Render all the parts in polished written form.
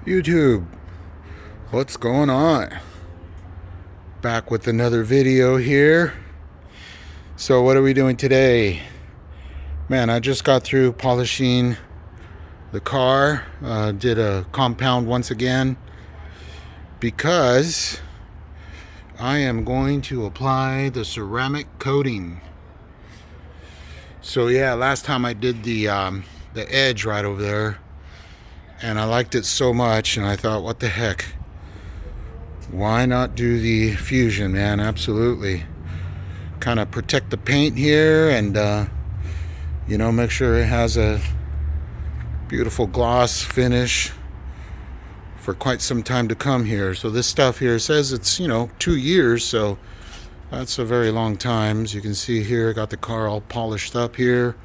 YouTube, what's going on? Back with another video here. So what are we doing today? Man, I just got through polishing the car. Did a compound once again because I am going to apply the ceramic coating. So yeah, last time I did the edge right over there, and I liked it so much, and I thought, what the heck? Why not do the fusion, man? Absolutely. Kind of protect the paint here and, make sure it has a beautiful gloss finish for quite some time to come here. So this stuff here says it's, 2 years, so that's a very long time. As you can see here, I got the car all polished up here.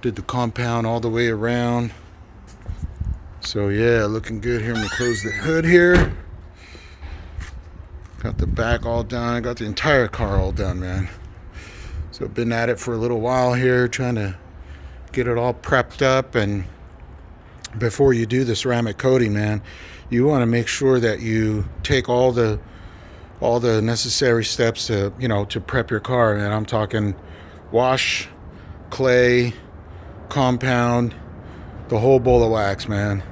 Did the compound all the way around. So yeah, looking good here. I'm gonna close the hood here. Got the back all done. I got the entire car all done, man. So I've been at it for a little while here, trying to get it all prepped up. And before you do the ceramic coating, man, you want to make sure that you take all the necessary steps to prep your car. And I'm talking wash, clay, compound, the whole bowl of wax, man.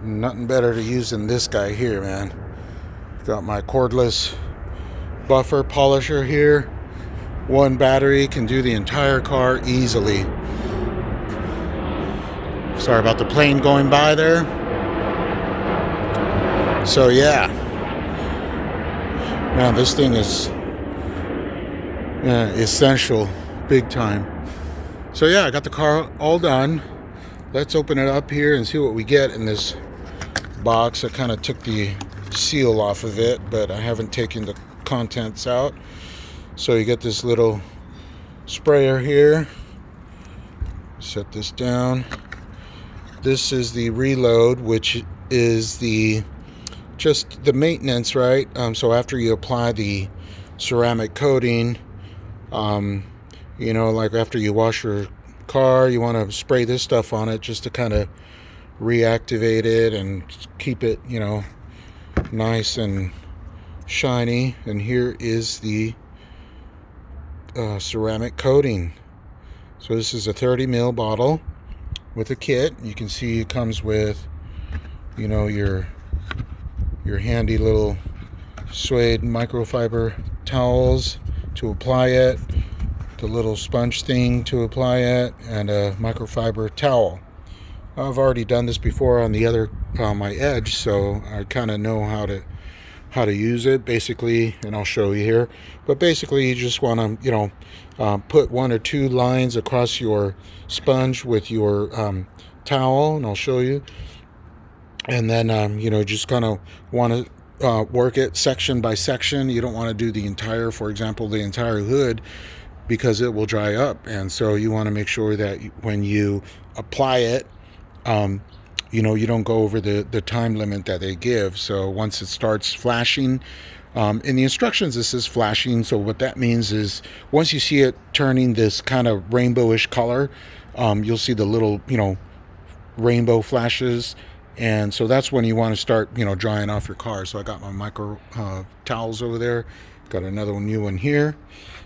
Nothing better to use than this guy here, man. Got my cordless buffer polisher here. One battery can do the entire car easily. Sorry about the plane going by there. So yeah, man, this thing is essential, big time. So yeah, I got the car all done. Let's open it up here and see what we get in this box. I kind of took the seal off of it, but I haven't taken the contents out. So you get this little sprayer here. Set this down. This is the reload, which is just the maintenance, right? So after you apply the ceramic coating, like after you wash your car, you want to spray this stuff on it just to kind of reactivate it and keep it, nice and shiny. And here is the ceramic coating. So this is a 30 ml bottle with a kit. You can see it comes with, your handy little suede microfiber towels to apply it, the little sponge thing to apply it, and a microfiber towel. I've already done this before on the other my edge, so I kind of know how to use it basically, and I'll show you here. But basically, you just want to put 1 or 2 lines across your sponge with your towel, and I'll show you. And then just kind of want to work it section by section. You don't want to do the entire, for example, the entire hood, because it will dry up. And so you want to make sure that when you apply it, you don't go over the time limit that they give. So once it starts flashing, in the instructions this is flashing. So what that means is once you see it turning this kind of rainbowish color, you'll see the little rainbow flashes. And so that's when you want to start drying off your car. So I got my micro towels over there, got another new one here.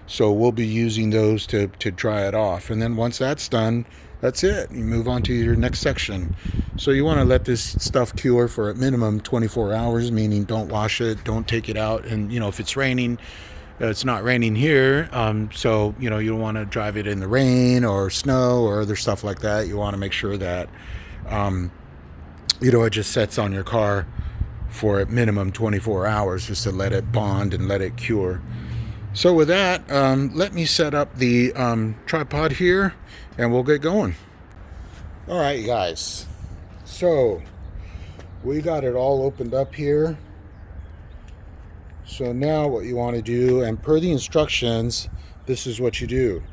So we'll be using those to dry it off. And then once that's done, that's it. You move on to your next section. So you want to let this stuff cure for at minimum 24 hours, meaning don't wash it, don't take it out. And, if it's raining, it's not raining here. So, you don't want to drive it in the rain or snow or other stuff like that. You want to make sure that, it just sets on your car for at minimum 24 hours just to let it bond and let it cure. So with that, let me set up the tripod here and we'll get going. All right, guys. So we got it all opened up here. So now what you want to do, and per the instructions, this is what you do.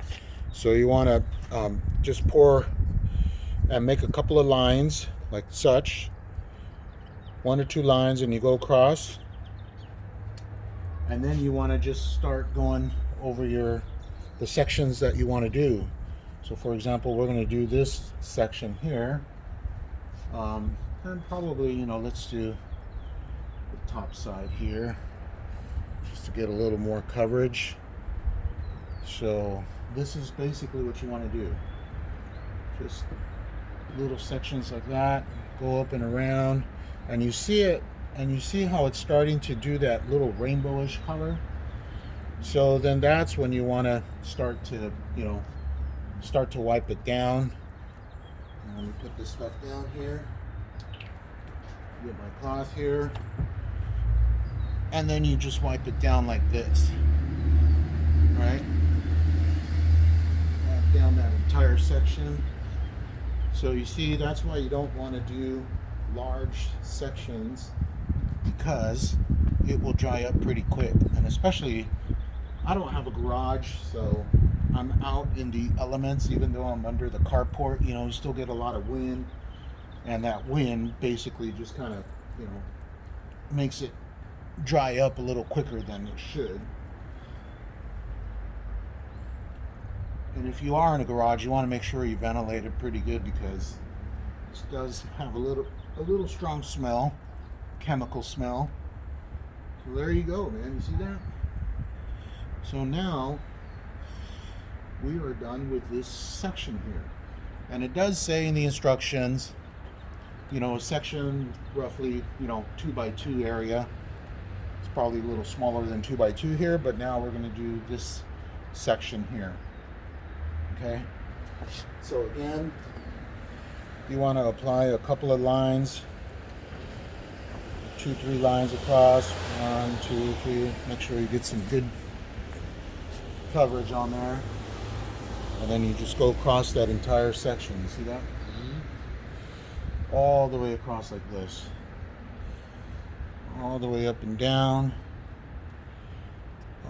So you want to just pour and make a couple of lines like such. 1 or 2 lines, and you go across. And then you want to just start going over the sections that you want to do. So for example, we're going to do this section here. And probably, let's do the top side here just to get a little more coverage. So this is basically what you want to do. Just little sections like that, go up and around, and you see it, and you see how it's starting to do that little rainbowish color. So then that's when you want to start to wipe it down. And let me put this stuff down here. Get my cloth here, and then you just wipe it down like this, right? Wipe down that entire section. So you see, that's why you don't want to do large sections, because it will dry up pretty quick. And especially, I don't have a garage, so I'm out in the elements. Even though I'm under the carport, you still get a lot of wind, and that wind basically just kind of makes it dry up a little quicker than it should. And if you are in a garage, you want to make sure you ventilate it pretty good, because this does have a little strong smell, chemical smell. So there you go, man. You see that? So now we are done with this section here. And it does say in the instructions, a section roughly, 2x2 area. It's probably a little smaller than 2x2 here, but now we're going to do this section here. Okay, so again, you want to apply a couple of lines, 2-3 lines across, 1, 2, 3. Make sure you get some good coverage on there, and then you just go across that entire section. You see that? All the way across like this, all the way up and down,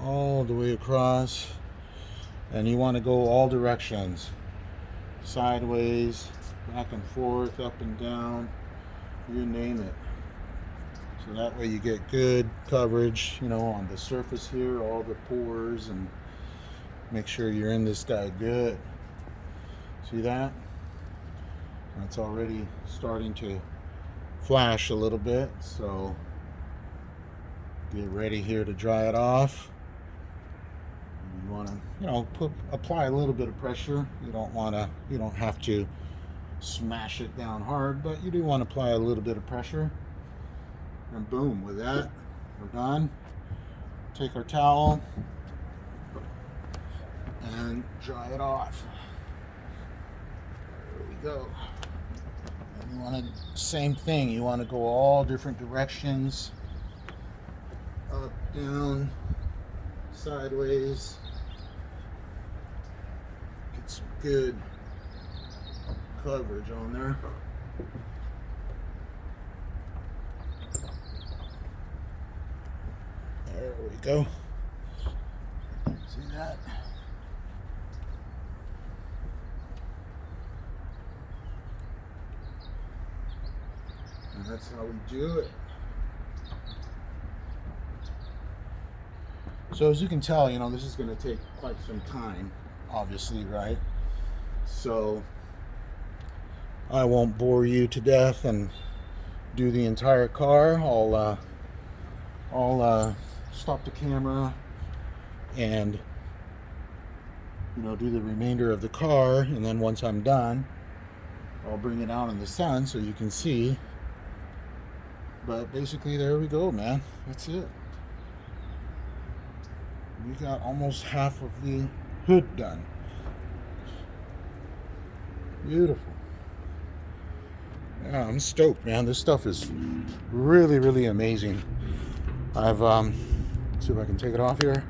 all the way across. And you want to go all directions, sideways, back and forth, up and down, you name it. So that way you get good coverage, on the surface here, all the pores, and make sure you're in this guy good. See that? It's already starting to flash a little bit, so get ready here to dry it off. You want to, apply a little bit of pressure. You don't have to smash it down hard, but you do want to apply a little bit of pressure. And boom, with that, we're done. Take our towel and dry it off. There we go. And you want to, same thing, you want to go all different directions. Up, down, sideways. Get some good coverage on there. There we go. See that? And that's how we do it. So as you can tell, this is going to take quite some time, obviously, right? So I won't bore you to death and do the entire car. I'll stop the camera and do the remainder of the car, and then once I'm done, I'll bring it out in the sun so you can see. But basically, there we go, man. That's it. We got almost half of the hood done. Beautiful. Yeah, I'm stoked, man. This stuff is really, really amazing. I've let's see if I can take it off here.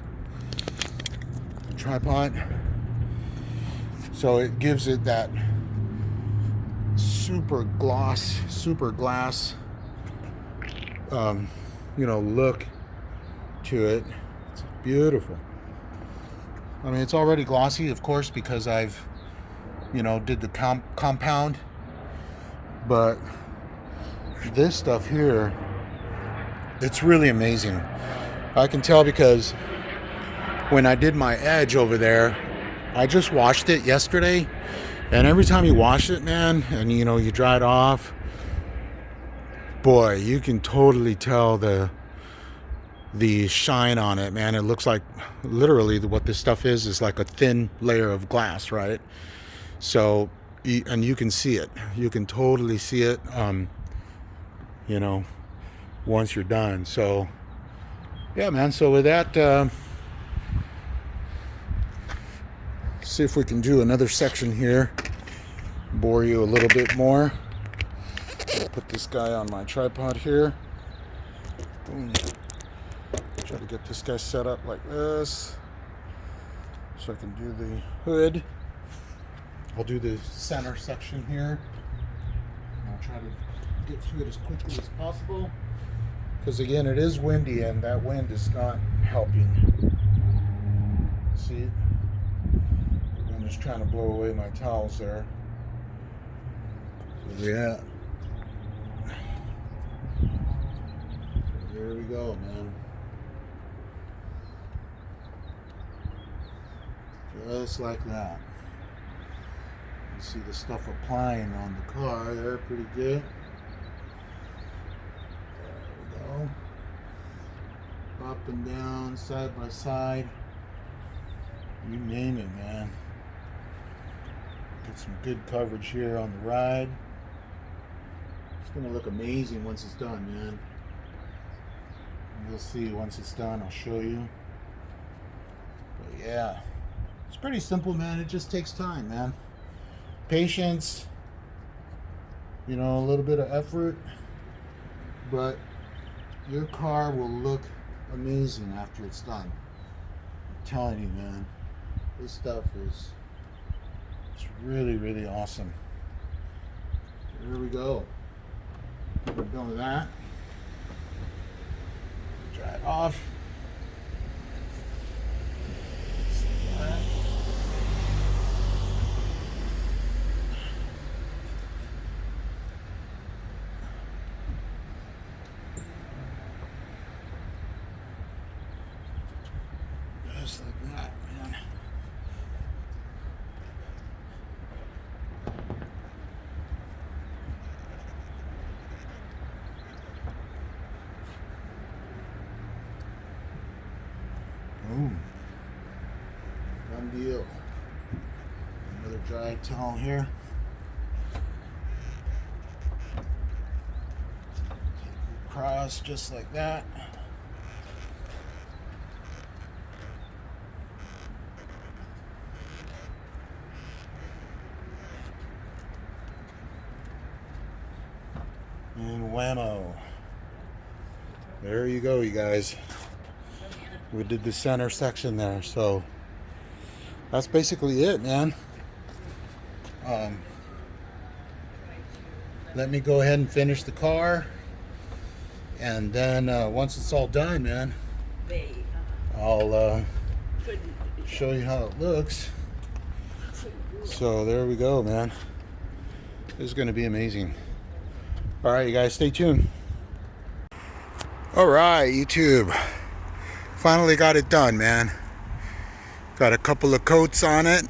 The tripod. So it gives it that super glass look to it. It's beautiful. I mean, it's already glossy, of course, because I've did the compound, but this stuff here, it's really amazing. I can tell because when I did my edge over there, I just washed it yesterday, and every time you wash it, man, and you dry it off, boy, you can totally tell the shine on it, man. It looks like literally what this stuff is like a thin layer of glass, right? So, and you can see it. You can totally see it, you know, once you're done. So, yeah, man. So with that, see if we can do another section here. Bore you a little bit more. I'll put this guy on my tripod here. Boom. Try to get this guy set up like this so I can do the hood. I'll do the center section here. I'll try to get to it as quickly as possible because again it is windy and that wind is not helping. See, the wind is trying to blow away my towels there. Where we at? There we go, man. Just like that. You see the stuff applying on the car there, pretty good. There we go. Up and down, side by side. You name it, man. Get some good coverage here on the ride. It's gonna look amazing once it's done, man. You'll see once it's done, I'll show you. But yeah. It's pretty simple, man. It just takes time, man. Patience, you know, a little bit of effort, but your car will look amazing after it's done. I'm telling you, man. This stuff it's really, really awesome. Here we go. We're done with that. Dry it off. Just like that, man. Boom. Done deal. Another dry towel here. Take it across just like that. And whammo. There you go, you guys. We did the center section there, so that's basically it, man. Let me go ahead and finish the car, and then once it's all done, man, I'll show you how it looks. So there we go, man. This is going to be amazing. All right, you guys, stay tuned. All right, YouTube. Finally got it done, man. Got a couple of coats on it.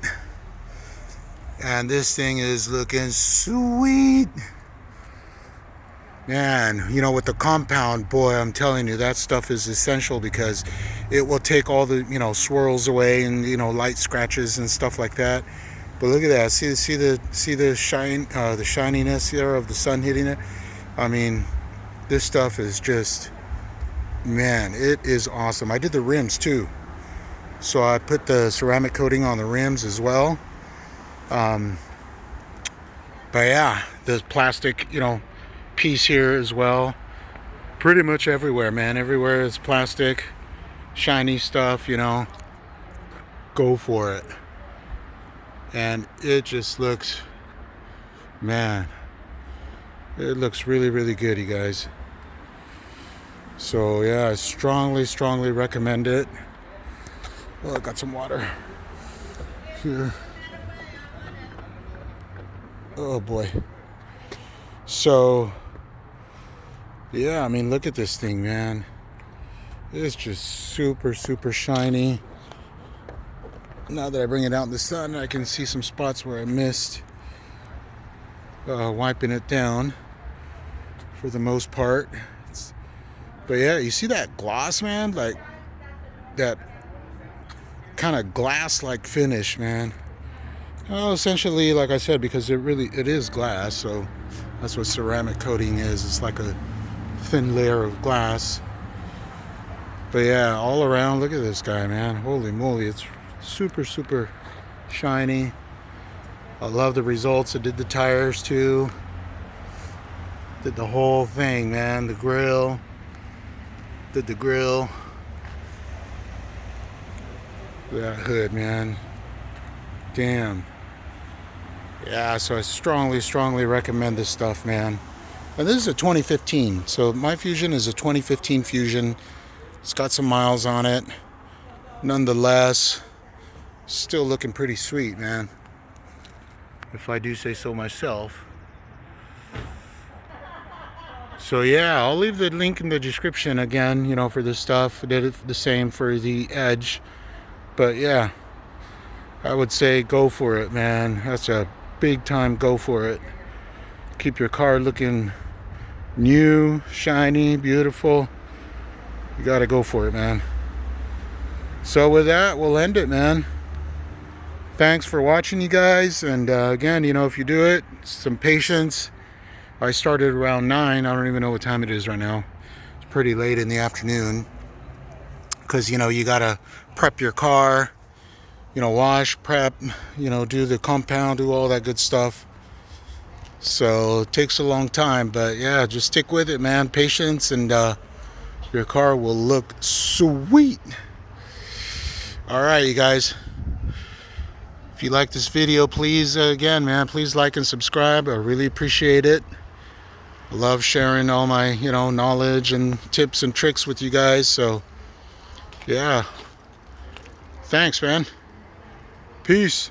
And this thing is looking sweet. Man, you know, with the compound, boy, I'm telling you, that stuff is essential because it will take all the, you know, swirls away and, you know, light scratches and stuff like that. But look at that. See the shine, the shininess there of the sun hitting it. I mean, this stuff is just, man, it is awesome. I did the rims too, so I put the ceramic coating on the rims as well. But yeah, the plastic, you know, piece here as well. Pretty much everywhere, man. Everywhere is plastic, shiny stuff, you know. Go for it. And it just looks, man, it looks really, really good, you guys. So yeah, I strongly recommend it. Oh, I got some water here. Oh boy. So yeah, I mean, look at this thing, man. It's just super shiny. Now that I bring it out in the sun, I can see some spots where I missed wiping it down for the most part. But yeah, you see that gloss, man? Like that kind of glass-like finish, man. Well, essentially, like I said, because it is glass, so that's what ceramic coating is. It's like a thin layer of glass. But yeah, all around, look at this guy, man. Holy moly, it's super, super shiny. I love the results. I did the tires too. Did the whole thing, man. The grill. Did the grill. That hood, man. Damn. Yeah, so I strongly recommend this stuff, man. And this is a 2015. So my Fusion is a 2015 Fusion. It's got some miles on it. Nonetheless, still looking pretty sweet, man, if I do say so myself. So yeah, I'll leave the link in the description again, you know, for this stuff. I did it the same for the Edge. But yeah, I would say go for it, man. That's a big time go for it. Keep your car looking new, shiny, beautiful. You gotta go for it, man. So with that, we'll end it, man. Thanks for watching, you guys. And again, you know, if you do it, some patience. I started around 9. I don't even know what time it is right now. It's pretty late in the afternoon. Because, you know, you gotta prep your car, you know, wash, prep, you know, do the compound, do all that good stuff. So it takes a long time, but yeah, just stick with it, man. Patience, and your car will look sweet. All right, you guys. If you like this video, please, again, man, please like and subscribe. I really appreciate it. I love sharing all my, you know, knowledge and tips and tricks with you guys. So yeah, thanks, man. Peace.